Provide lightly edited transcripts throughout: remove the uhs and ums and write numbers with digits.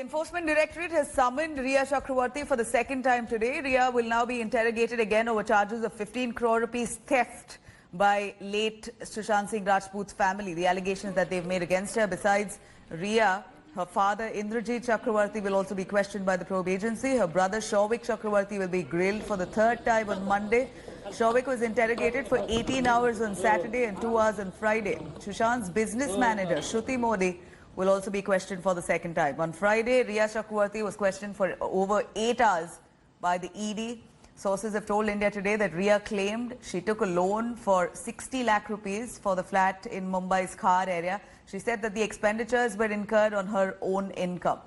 Enforcement Directorate has summoned Rhea Chakravarti for the second time today. Rhea will now be interrogated again over charges of 15 crore rupees theft by late Sushant Singh Rajput's family. The allegations that they've made against her. Besides Rhea, her father Indrajit Chakravarti will also be questioned by the probe agency. Her brother Shauvik Chakravarti will be grilled for the third time on Monday. Shauvik was interrogated for 18 hours on Saturday and 2 hours on Friday. Sushant's business manager Shruti Modi will also be questioned for the second time. On Friday, Rhea Chakravarti was questioned for over 8 hours by the ED. Sources have told India Today that Rhea claimed she took a loan for 60 lakh rupees for the flat in Mumbai's Khar area. She said that the expenditures were incurred on her own income.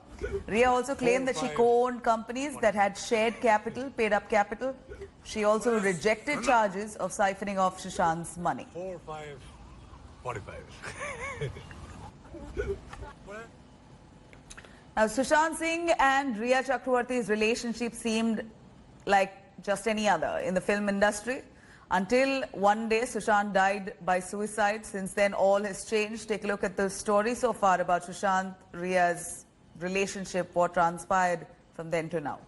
Rhea also claimed that she co-owned companies that had shared capital, paid up capital. She also rejected charges of siphoning off Sushant's money. 4, 5, 45. Now, Sushant Singh and Rhea Chakravarti's relationship seemed like just any other in the film industry until one day Sushant died by suicide. Since then, all has changed. Take a look at the story so far about Sushant, Rhea's relationship, what transpired from then to now.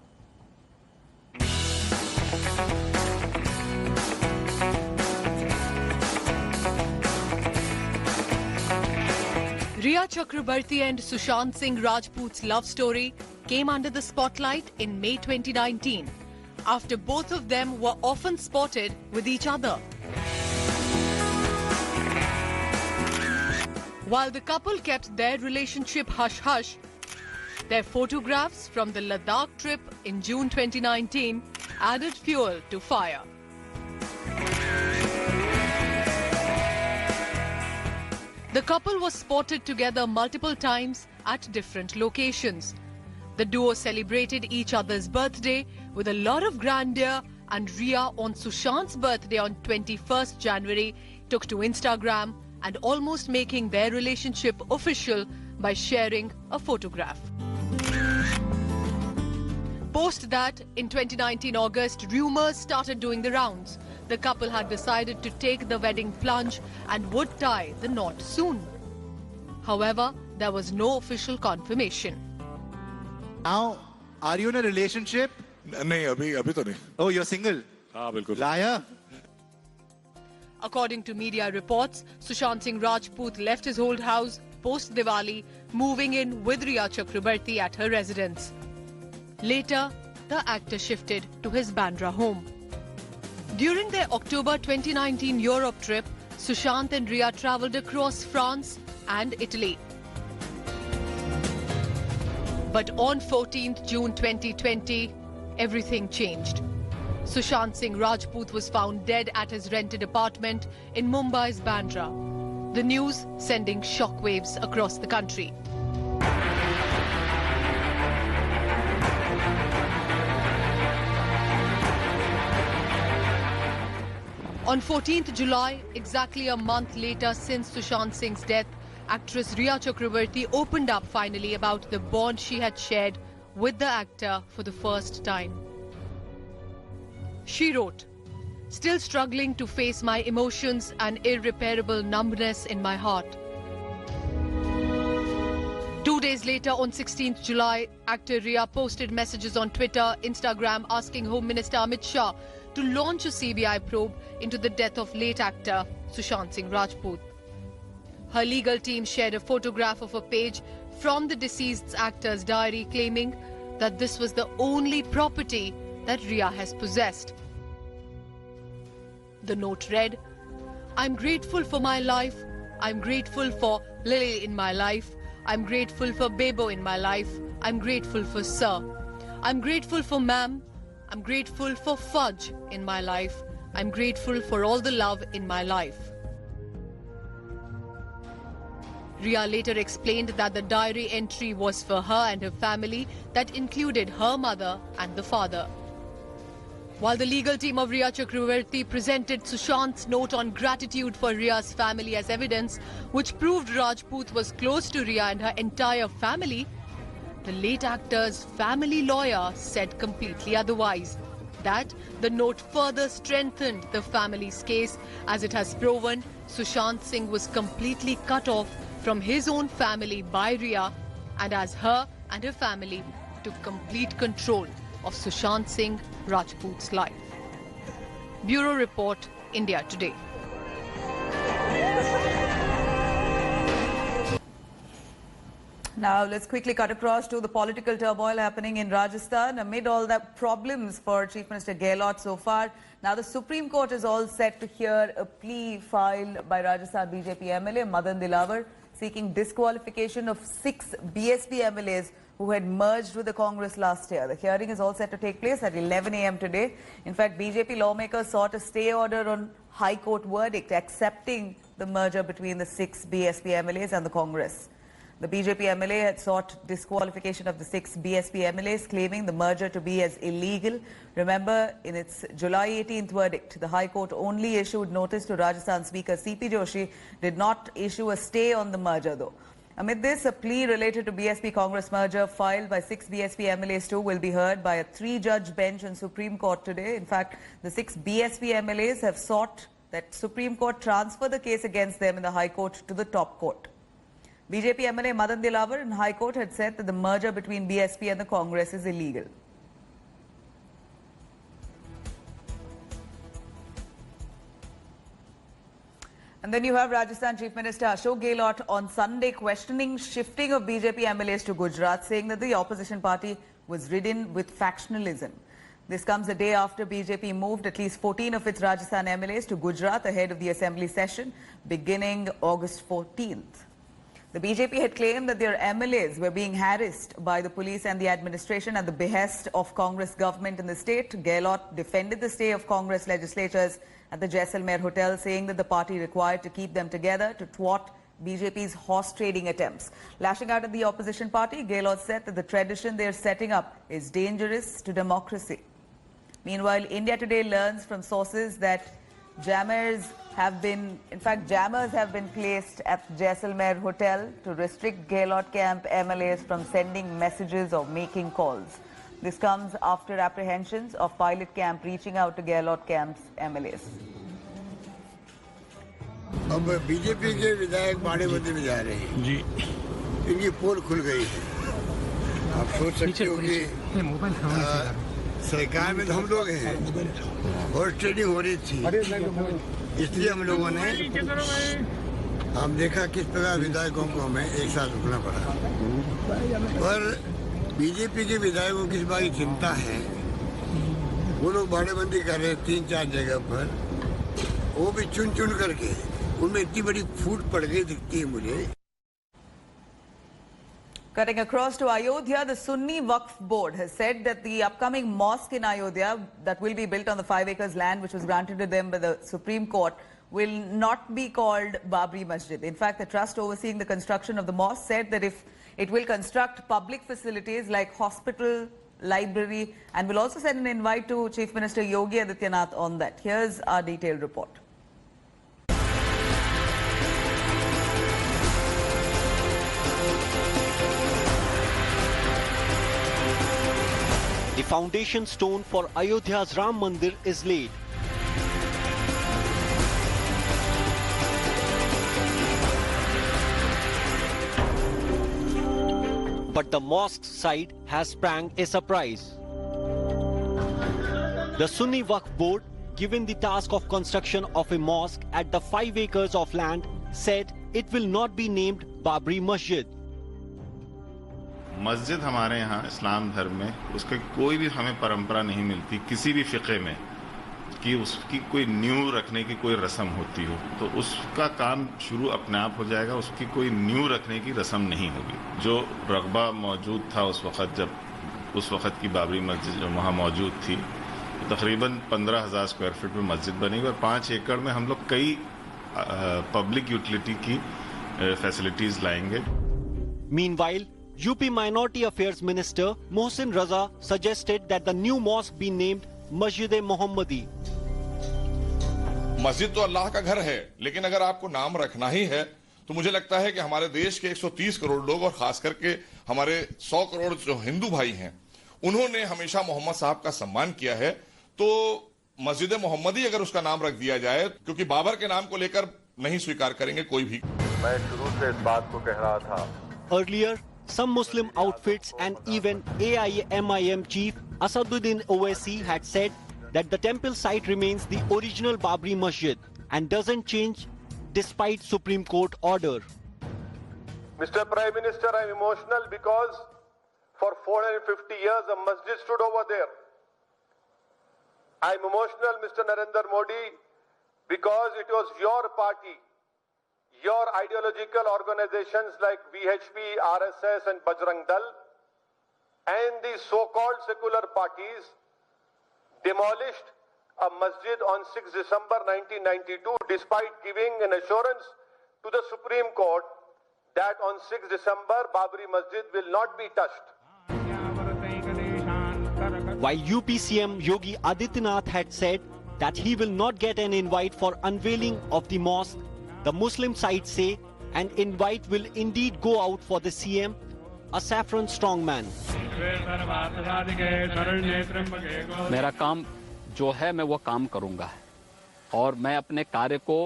Rhea Chakrabarti and Sushant Singh Rajput's love story came under the spotlight in May 2019, after both of them were often spotted with each other. While the couple kept their relationship hush-hush, their photographs from the Ladakh trip in June 2019 added fuel to fire. The couple was spotted together multiple times at different locations. The duo celebrated each other's birthday with a lot of grandeur, and Rhea on Sushant's birthday on 21st January took to Instagram and almost making their relationship official by sharing a photograph. Post that, in 2019 August, rumours started doing the rounds. The couple had decided to take the wedding plunge and would tie the knot soon. However, there was no official confirmation. Now, are you in a relationship? नहीं अभी तो नहीं. Oh, you're single? हाँ बिल्कुल. Liar. According to media reports, Sushant Singh Rajput left his old house post Diwali, moving in with Rhea Chakrabarti at her residence. Later, the actor shifted to his Bandra home. During their October 2019 Europe trip, Sushant and Rhea travelled across France and Italy. But on 14th June 2020, everything changed. Sushant Singh Rajput was found dead at his rented apartment in Mumbai's Bandra. The news sending shockwaves across the country. On 14th July, exactly a month later since Sushant Singh's death, actress Rhea Chakravarti opened up finally about the bond she had shared with the actor for the first time. She wrote, "Still struggling to face my emotions and irreparable numbness in my heart." 2 days later, on 16th July, actor Rhea posted messages on Twitter, Instagram asking Home Minister Amit Shah to launch a CBI probe into the death of late actor Sushant Singh Rajput. Her legal team shared a photograph of a page from the deceased actor's diary, claiming that this was the only property that Rhea has possessed. The note read, "I'm grateful for my life. I'm grateful for Lily in my life. I'm grateful for Bebo in my life. I'm grateful for Sir. I'm grateful for Ma'am. I'm grateful for Fudge in my life. I'm grateful for all the love in my life." Rhea later explained that the diary entry was for her and her family, that included her mother and the father. While the legal team of Rhea Chakravarti presented Sushant's note on gratitude for Rhea's family as evidence, which proved Rajput was close to Rhea and her entire family, the late actor's family lawyer said completely otherwise. That the note further strengthened the family's case, as it has proven Sushant Singh was completely cut off from his own family by Rhea, and as her and her family took complete control of Sushant Singh Rajput's life. Bureau Report, India Today. Now let's quickly cut across to the political turmoil happening in Rajasthan amid all the problems for Chief Minister Gehlot so far. Now the Supreme Court is all set to hear a plea filed by Rajasthan BJP MLA Madan Dilawar seeking disqualification of 6 BSP MLAs who had merged with the Congress last year. The hearing is all set to take place at 11 a.m. today. In fact, BJP lawmakers sought a stay order on High Court verdict accepting the merger between the 6 BSP MLAs and the Congress. The BJP MLA had sought disqualification of the 6 BSP MLAs, claiming the merger to be as illegal. Remember, in its July 18th verdict, the High Court only issued notice to Rajasthan Speaker C.P. Joshi, did not issue a stay on the merger though. Amid this, a plea related to BSP Congress merger filed by 6 BSP MLAs too will be heard by a 3-judge bench in Supreme Court today. In fact, the 6 BSP MLAs have sought that Supreme Court transfer the case against them in the High Court to the top court. BJP MLA Madan Dilawar in High Court had said that the merger between BSP and the Congress is illegal. And then you have Rajasthan Chief Minister Ashok Gehlot on Sunday questioning shifting of BJP MLAs to Gujarat, saying that the opposition party was ridden with factionalism. This comes a day after BJP moved at least 14 of its Rajasthan MLAs to Gujarat ahead of the assembly session beginning August 14th. The BJP had claimed that their MLAs were being harassed by the police and the administration at the behest of Congress government in the state. Gehlot defended the stay of Congress legislators at the Jaisalmer Hotel, saying that the party required to keep them together to thwart BJP's horse trading attempts. Lashing out at the opposition party, Gehlot said that the tradition they are setting up is dangerous to democracy. Meanwhile, India Today learns from sources that jammers have been placed at Jaisalmer Hotel to restrict Gehlot camp MLAs from sending messages or making calls. This comes after apprehensions of Pilot Camp reaching out to Gehlot camp's MLAs. अब BJP के विधायक बाड़ेबंदी में जा रहे हैं जी, इनकी पोल खुल गई है। आप सोच सकते हो कि सरकार में तो हम लोग हैं, हॉर्स ट्रेडिंग हो रही थी, इसलिए हम लोगों ने देखा किस प्रकार विधायकों को हमें एक साथ रुकना पड़ा। पर बीजेपी के विधायकों की इस बात की चिंता है, वो लोग बाड़ेबंदी कर रहे हैं 3-4 जगह पर, वो भी चुन चुन करके, उनमें इतनी बड़ी फूट पड़ गई दिखती है मुझे। Cutting across to Ayodhya, the Sunni Waqf Board has said that the upcoming mosque in Ayodhya that will be built on the 5 acres land which was granted to them by the Supreme Court will not be called Babri Masjid. In fact, the trust overseeing the construction of the mosque said that if it will construct public facilities like hospital, library, and will also send an invite to Chief Minister Yogi Adityanath on that. Here's our detailed report. The foundation stone for Ayodhya's Ram Mandir is laid. But the mosque side has sprang a surprise. The Sunni Waqf Board, given the task of construction of a mosque at the 5 acres of land, said it will not be named Babri Masjid. मस्जिद हमारे यहाँ इस्लाम धर्म में उसके कोई भी हमें परंपरा नहीं मिलती किसी भी फ़िक़े में कि उसकी कोई नींव रखने की कोई रस्म होती हो, तो उसका काम शुरू अपने आप हो जाएगा। उसकी कोई नींव रखने की रस्म नहीं होगी। जो रग़बा मौजूद था उस वक़्त की बाबरी मस्जिद जो वहाँ मौजूद थी, तो तकरीबन 15,000 स्क्वायर फीट में मस्जिद बनी और 5 एकड़ में हम लोग कई पब्लिक यूटिलिटी की फैसिलिटीज़ लाएंगे। Meanwhile, UP Minority Affairs Minister Mohsin Raza suggested that the new mosque be named Masjid-e-Mohammadi. मस्जिद तो अल्लाह का घर है, लेकिन अगर आपको नाम रखना ही है तो मुझे लगता है कि हमारे देश के 130 करोड़ लोग और खास करके हमारे 100 करोड़ जो हिंदू भाई हैं, उन्होंने हमेशा मोहम्मद साहब का सम्मान किया है, तो मस्जिद-ए-मोहम्मदी अगर उसका नाम रख दिया जाए, क्योंकि बाबर के नाम को लेकर नहीं स्वीकार करेंगे कोई भी। मैं शुरू से इस बात को कह रहा था। Earlier, some Muslim outfits and even AIMIM chief Asaduddin Owaisi had said that the temple site remains the original Babri Masjid and doesn't change despite Supreme Court order. Mr. Prime Minister, I'm emotional because for 450 years a masjid stood over there. I'm emotional, Mr. Narendra Modi, because it was your party, your ideological organizations like VHP, RSS and Bajrang Dal, and the so-called secular parties demolished a masjid on 6 December 1992 despite giving an assurance to the Supreme Court that on 6 December Babri Masjid will not be touched. While UP CM Yogi Adityanath had said that he will not get an invite for unveiling of the mosque, the Muslim side say an invite will indeed go out for the CM, a saffron strongman. मेरा काम जो है मैं वो काम करूंगा और मैं अपने कार्य को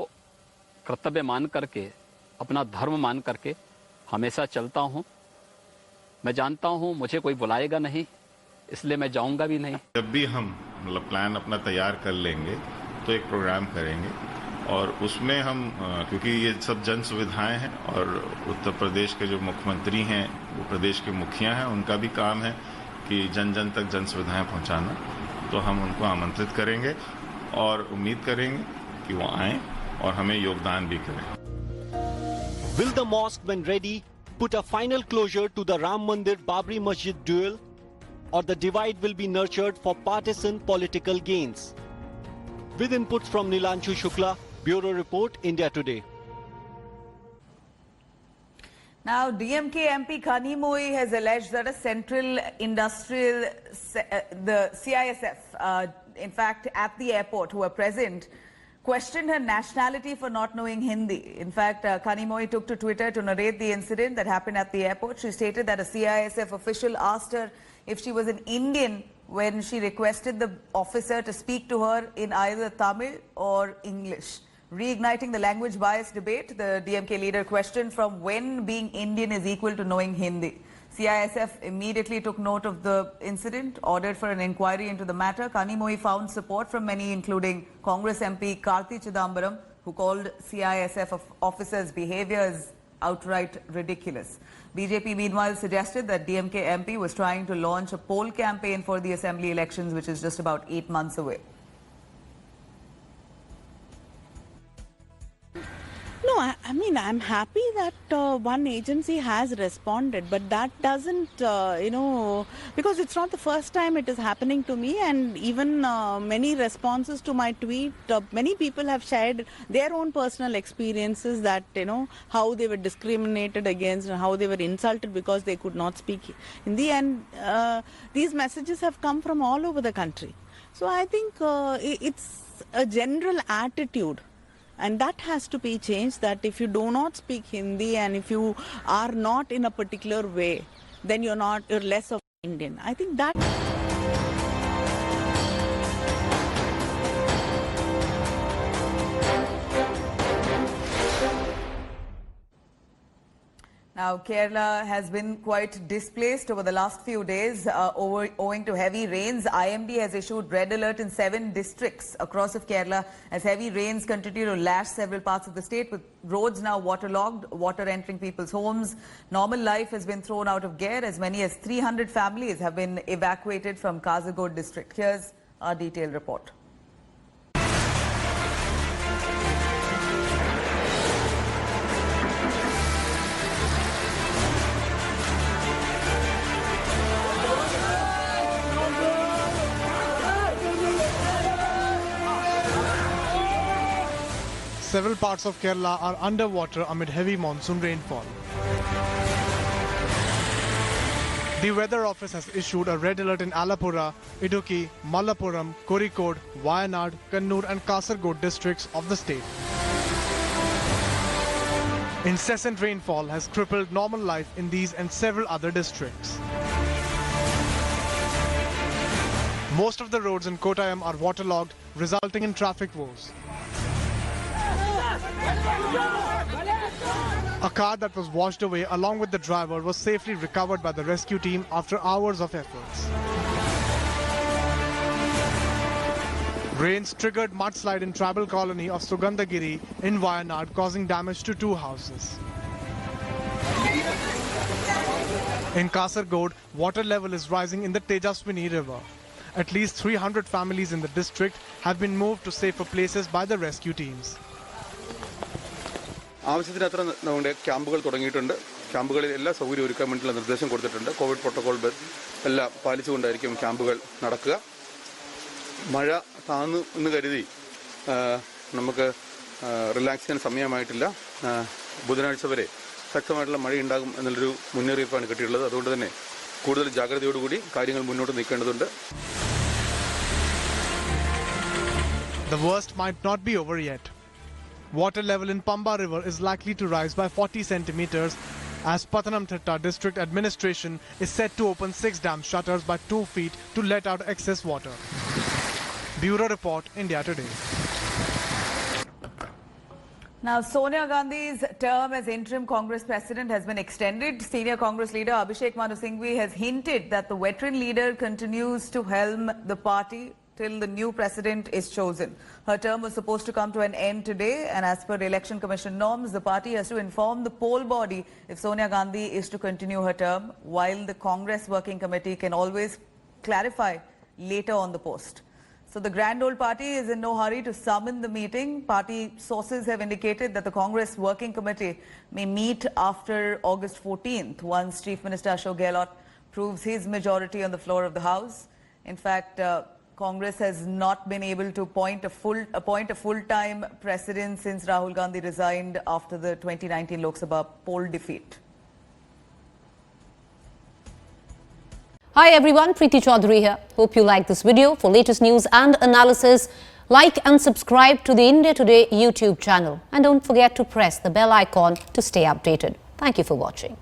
कर्तव्य मान करके अपना धर्म मान करके हमेशा चलता हूं। मैं जानता हूं मुझे कोई बुलाएगा नहीं, इसलिए मैं जाऊंगा भी नहीं। जब भी हम मतलब प्लान अपना तैयार कर लेंगे तो एक प्रोग्राम करेंगे और उसमें हम क्योंकि ये सब जन सुविधाएं हैं और उत्तर प्रदेश के जो मुख्यमंत्री हैं वो प्रदेश के मुखिया हैं, उनका भी काम है कि जन जन तक जन सुविधाएं पहुंचाना, तो हम उनको आमंत्रित करेंगे और उम्मीद करेंगे कि वो आएं और हमें योगदान भी करें। Will the mosque, when ready, put a final closure to the Ram Mandir Babri Masjid duel, or the divide will be nurtured for partisan political gains? With inputs from Nilanshu Shukla, Bureau Report, India Today. Now, DMK MP Kanimozhi has alleged that a central industrial, the CISF, in fact, at the airport, who were present, questioned her nationality for not knowing Hindi. In fact, Kanimozhi took to Twitter to narrate the incident that happened at the airport. She stated that a CISF official asked her if she was an Indian when she requested the officer to speak to her in either Tamil or English. Reigniting the language bias debate, the DMK leader questioned from when being Indian is equal to knowing Hindi. CISF immediately took note of the incident, ordered for an inquiry into the matter. Kanimozhi found support from many, including Congress MP Karthi Chidambaram, who called CISF officers' behavior as outright ridiculous. BJP meanwhile suggested that DMK MP was trying to launch a poll campaign for the assembly elections, which is just about 8 months away. No, I mean, I'm happy that one agency has responded, but that doesn't, because it's not the first time it is happening to me, and even many responses to my tweet, many people have shared their own personal experiences that, how they were discriminated against and how they were insulted because they could not speak Hindi, and these messages have come from all over the country. So I think it's a general attitude. And that has to be changed, that if you do not speak Hindi and if you are not in a particular way, then you're less of Indian. I think that... Now, Kerala has been quite displaced over the last few days owing to heavy rains. IMD has issued red alert in 7 districts across of Kerala as heavy rains continue to lash several parts of the state, with roads now waterlogged, water entering people's homes. Normal life has been thrown out of gear. As many as 300 families have been evacuated from Kasaragod district. Here's our detailed report. Several parts of Kerala are underwater amid heavy monsoon rainfall. The Weather Office has issued a red alert in Alappuzha, Idukki, Malappuram, Kozhikode, Wayanad, Kannur and Kasaragod districts of the state. Incessant rainfall has crippled normal life in these and several other districts. Most of the roads in Kottayam are waterlogged, resulting in traffic woes. A car that was washed away along with the driver was safely recovered by the rescue team after hours of efforts. Rains triggered mudslide in tribal colony of Sugandhagiri in Wayanad, causing damage to 2 houses. In Kasargod, water level is rising in the Tejaswini river. At least 300 families in the district have been moved to safer places by the rescue teams. ആവശ്യത്തിനത്ര നമ്മുടെ ക്യാമ്പുകൾ തുടങ്ങിയിട്ടുണ്ട്. ക്യാമ്പുകളിൽ എല്ലാ സൗകര്യവും ഒരുക്കാൻ വേണ്ടിയുള്ള നിർദ്ദേശം കൊടുത്തിട്ടുണ്ട്. കോവിഡ് പ്രോട്ടോകോൾ എല്ലാം പാലിച്ചുകൊണ്ടായിരിക്കും ക്യാമ്പുകൾ നടക്കുക. മഴ താന്നു എന്ന് കരുതി നമുക്ക് റിലാക്സ് ചെയ്യാൻ സമയമായിട്ടില്ല. ബുധനാഴ്ച വരെ ശക്തമായിട്ടുള്ള മഴയുണ്ടാകും എന്നുള്ളൊരു മുന്നറിയിപ്പാണ് കിട്ടിയിട്ടുള്ളത്. അതുകൊണ്ട് തന്നെ കൂടുതൽ ജാഗ്രതയോടുകൂടി കാര്യങ്ങൾ മുന്നോട്ട് നീക്കേണ്ടതുണ്ട്. The worst might not be over yet. Water level in Pamba River is likely to rise by 40 centimeters as Pathanamthitta District Administration is set to open 6 dam shutters by 2 feet to let out excess water. Bureau Report, India Today. Now, Sonia Gandhi's term as interim Congress president has been extended. Senior Congress leader Abhishek Manu Singhvi has hinted that the veteran leader continues to helm the party till the new president is chosen. Her term was supposed to come to an end today, and as per the Election Commission norms, the party has to inform the poll body if Sonia Gandhi is to continue her term, while the Congress Working Committee can always clarify later on the post. So the Grand Old Party is in no hurry to summon the meeting. Party sources have indicated that the Congress Working Committee may meet after August 14th, once Chief Minister Ashok Gehlot proves his majority on the floor of the House. In fact, Congress has not been able to appoint a full-time president since Rahul Gandhi resigned after the 2019 Lok Sabha poll defeat. Hi everyone, Preeti Chaudhary here. Hope you like this video. For latest news and analysis, like and subscribe to the India Today YouTube channel. And don't forget to press the bell icon to stay updated. Thank you for watching.